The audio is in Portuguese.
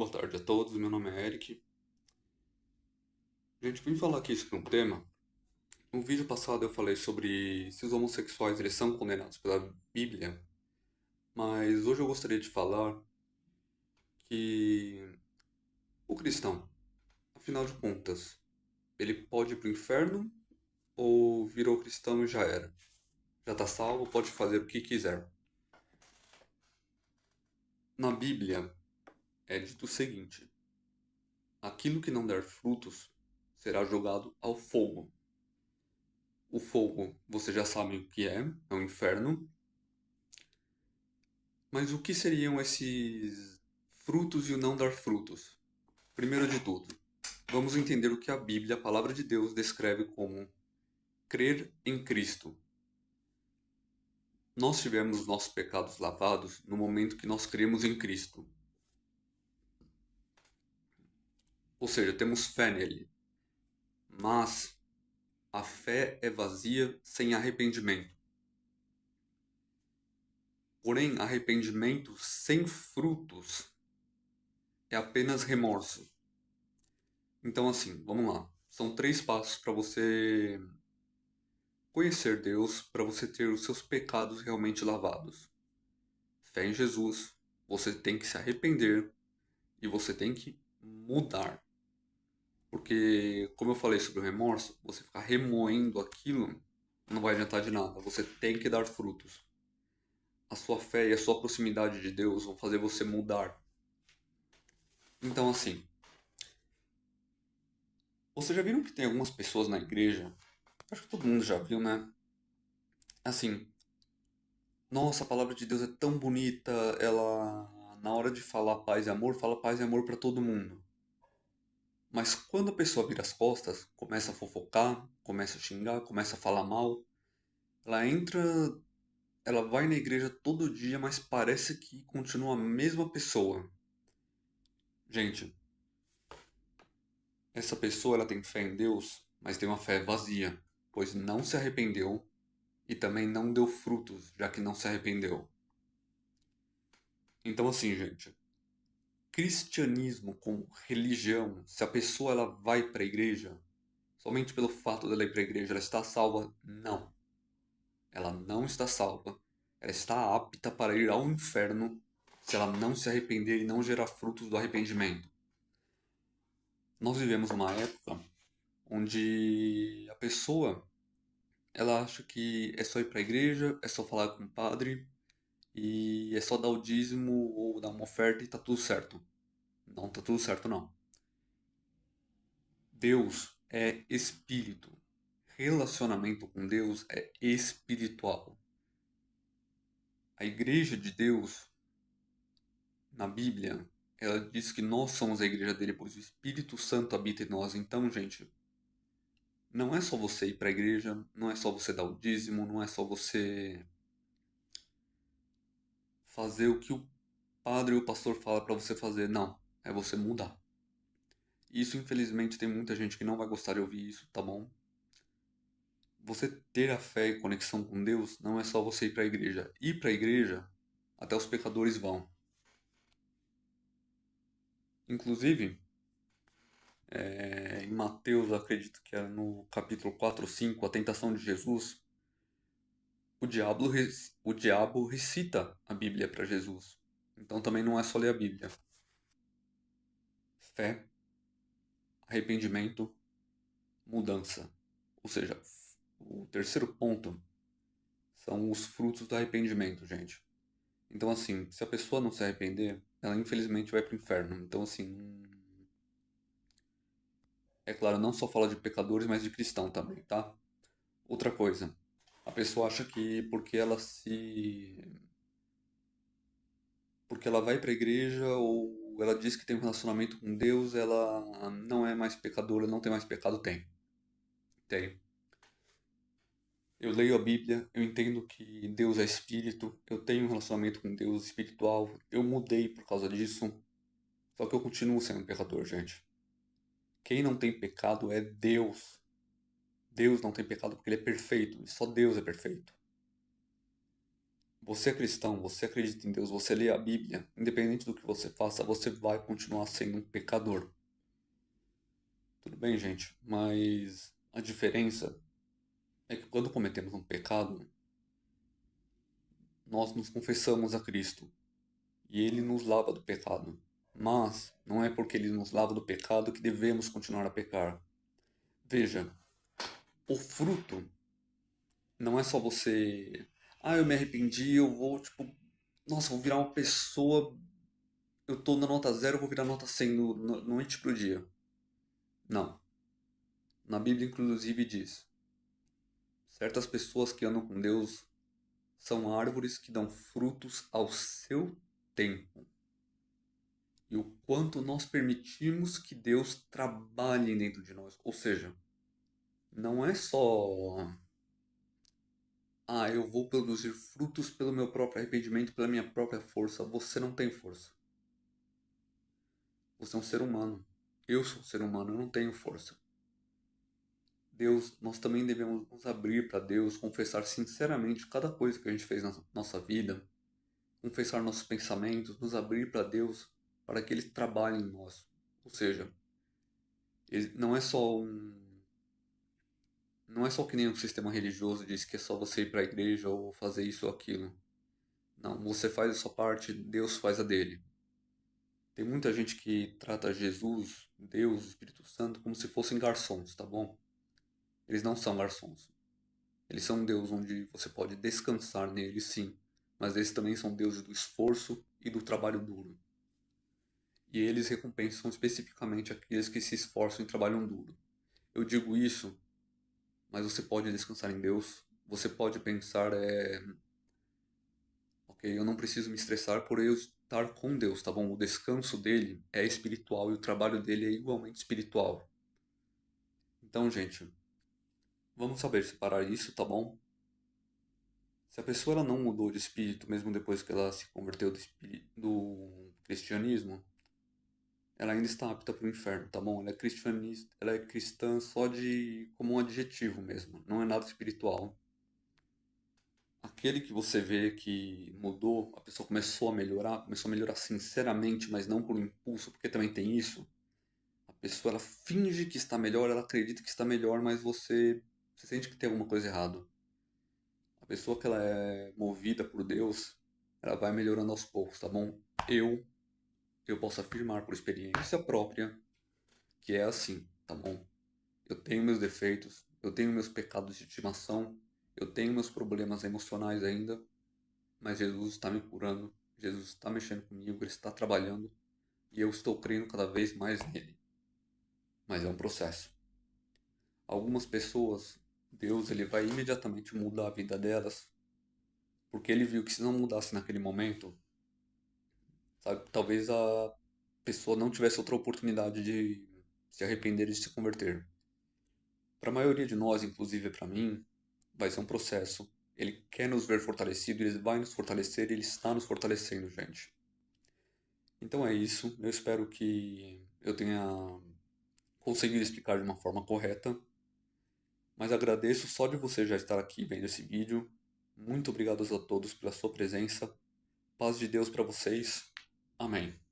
Boa tarde a todos, meu nome é Eric. Gente, vim falar aqui sobre um tema. No vídeo passado eu falei sobre se os homossexuais eles são condenados pela Bíblia, mas hoje eu gostaria de falar que o cristão, afinal de contas, ele pode ir para o inferno ou virou cristão e já era? Já está salvo, pode fazer o que quiser. Na Bíblia é dito o seguinte: aquilo que não der frutos será jogado ao fogo. O fogo, você já sabe o que é o inferno. Mas o que seriam esses frutos e o não dar frutos? Primeiro de tudo, vamos entender o que a Bíblia, a palavra de Deus, descreve como crer em Cristo. Nós tivemos nossos pecados lavados no momento que nós cremos em Cristo. Ou seja, temos fé nele. Mas a fé é vazia sem arrependimento. Porém, arrependimento sem frutos é apenas remorso. Então, assim, vamos lá. São 3 passos para você conhecer Deus, para você ter os seus pecados realmente lavados. Fé em Jesus, você tem que se arrepender e você tem que mudar. Porque, como eu falei sobre o remorso, você ficar remoendo aquilo não vai adiantar de nada. Você tem que dar frutos. A sua fé e a sua proximidade de Deus vão fazer você mudar. Então, assim, vocês já viram que tem algumas pessoas na igreja? Acho que todo mundo já viu, né? Assim, nossa, a palavra de Deus é tão bonita, ela, na hora de falar paz e amor, fala paz e amor para todo mundo. Mas quando a pessoa vira as costas, começa a fofocar, começa a xingar, começa a falar mal, ela entra, ela vai na igreja todo dia, mas parece que continua a mesma pessoa. Gente, essa pessoa ela tem fé em Deus, mas tem uma fé vazia, pois não se arrependeu e também não deu frutos, já que não se arrependeu. Então assim, gente, cristianismo como religião, se a pessoa ela vai para a igreja, somente pelo fato dela ir para a igreja, ela está salva? Não. Ela não está salva. Ela está apta para ir ao inferno se ela não se arrepender e não gerar frutos do arrependimento. Nós vivemos uma época onde a pessoa ela acha que é só ir para a igreja, é só falar com o padre e é só dar o dízimo ou dar uma oferta e tá tudo certo. Não tá tudo certo não. Deus é espírito. Relacionamento com Deus é espiritual. A igreja de Deus, na Bíblia, ela diz que nós somos a igreja dele, pois o Espírito Santo habita em nós. Então, gente, não é só você ir para a igreja, não é só você dar o dízimo, não é só você fazer o que o padre ou o pastor fala para você fazer. Não, é você mudar. Isso, infelizmente, tem muita gente que não vai gostar de ouvir isso, tá bom? Você ter a fé e conexão com Deus não é só você ir para a igreja. Ir para a igreja, até os pecadores vão. Inclusive, em Mateus, acredito que é no capítulo 4 ou 5, a tentação de Jesus, o diabo recita a Bíblia para Jesus. Então também não é só ler a Bíblia. Fé, arrependimento, mudança. Ou seja, o terceiro ponto são os frutos do arrependimento, gente. Então, assim, se a pessoa não se arrepender, ela infelizmente vai para o inferno. Então, assim, é claro, não só fala de pecadores, mas de cristão também, tá? Outra coisa, a pessoa acha que porque ela vai para a igreja ou ela diz que tem um relacionamento com Deus, ela não é mais pecadora, não tem mais pecado, tem. Tem. Eu leio a Bíblia, eu entendo que Deus é espírito, eu tenho um relacionamento com Deus espiritual, eu mudei por causa disso, só que eu continuo sendo um pecador, gente. Quem não tem pecado é Deus. Deus não tem pecado porque ele é perfeito, e só Deus é perfeito. Você é cristão, você acredita em Deus, você lê a Bíblia, independente do que você faça, você vai continuar sendo um pecador. Tudo bem, gente? Mas a diferença é que quando cometemos um pecado, nós nos confessamos a Cristo e Ele nos lava do pecado. Mas não é porque Ele nos lava do pecado que devemos continuar a pecar. Veja, o fruto não é só você. Ah, eu me arrependi, eu vou, tipo. Nossa, vou virar uma pessoa. Eu tô na nota zero, eu vou virar nota 100 noite pro dia. Não. Na Bíblia, inclusive, diz: certas pessoas que andam com Deus são árvores que dão frutos ao seu tempo. E o quanto nós permitimos que Deus trabalhe dentro de nós. Ou seja, não é só. Ah, eu vou produzir frutos pelo meu próprio arrependimento, pela minha própria força. Você não tem força. Você é um ser humano. Eu sou um ser humano, eu não tenho força. Deus, nós também devemos nos abrir para Deus, confessar sinceramente cada coisa que a gente fez na nossa vida, confessar nossos pensamentos, nos abrir para Deus, para que Ele trabalhe em nós. Ou seja, não é só não é só que nem um sistema religioso diz que é só você ir para a igreja ou fazer isso ou aquilo. Não, você faz a sua parte, Deus faz a dele. Tem muita gente que trata Jesus, Deus, Espírito Santo como se fossem garçons, tá bom? Eles não são garçons. Eles são um Deus onde você pode descansar nele, sim, mas eles também são deuses do esforço e do trabalho duro. E eles recompensam especificamente aqueles que se esforçam e trabalham duro. Eu digo isso, mas você pode descansar em Deus. Você pode pensar, ok, eu não preciso me estressar por eu estar com Deus, tá bom? O descanso dele é espiritual e o trabalho dele é igualmente espiritual. Então, gente, vamos saber separar isso, tá bom? Se a pessoa ela não mudou de espírito mesmo depois que ela se converteu do cristianismo, ela ainda está apta para o inferno, tá bom? Ela é cristianista, ela é cristã só de como um adjetivo mesmo, não é nada espiritual. Aquele que você vê que mudou, a pessoa começou a melhorar sinceramente, mas não por um impulso, porque também tem isso. A pessoa ela finge que está melhor, ela acredita que está melhor, mas você sente que tem alguma coisa errada. A pessoa que ela é movida por Deus, ela vai melhorando aos poucos, tá bom? Eu, eu posso afirmar por experiência própria que é assim, tá bom? Eu tenho meus defeitos, eu tenho meus pecados de estimação, eu tenho meus problemas emocionais ainda, mas Jesus está me curando, Jesus está mexendo comigo, Ele está trabalhando e eu estou crendo cada vez mais nele. Mas é um processo. Algumas pessoas, Deus ele vai imediatamente mudar a vida delas, porque Ele viu que se não mudasse naquele momento, sabe, talvez a pessoa não tivesse outra oportunidade de se arrepender e de se converter. Para a maioria de nós, inclusive para mim, vai ser um processo. Ele quer nos ver fortalecido, ele vai nos fortalecer, ele está nos fortalecendo, gente. Então é isso. Eu espero que eu tenha conseguido explicar de uma forma correta. Mas agradeço só de você já estar aqui vendo esse vídeo. Muito obrigado a todos pela sua presença. Paz de Deus para vocês. Amém.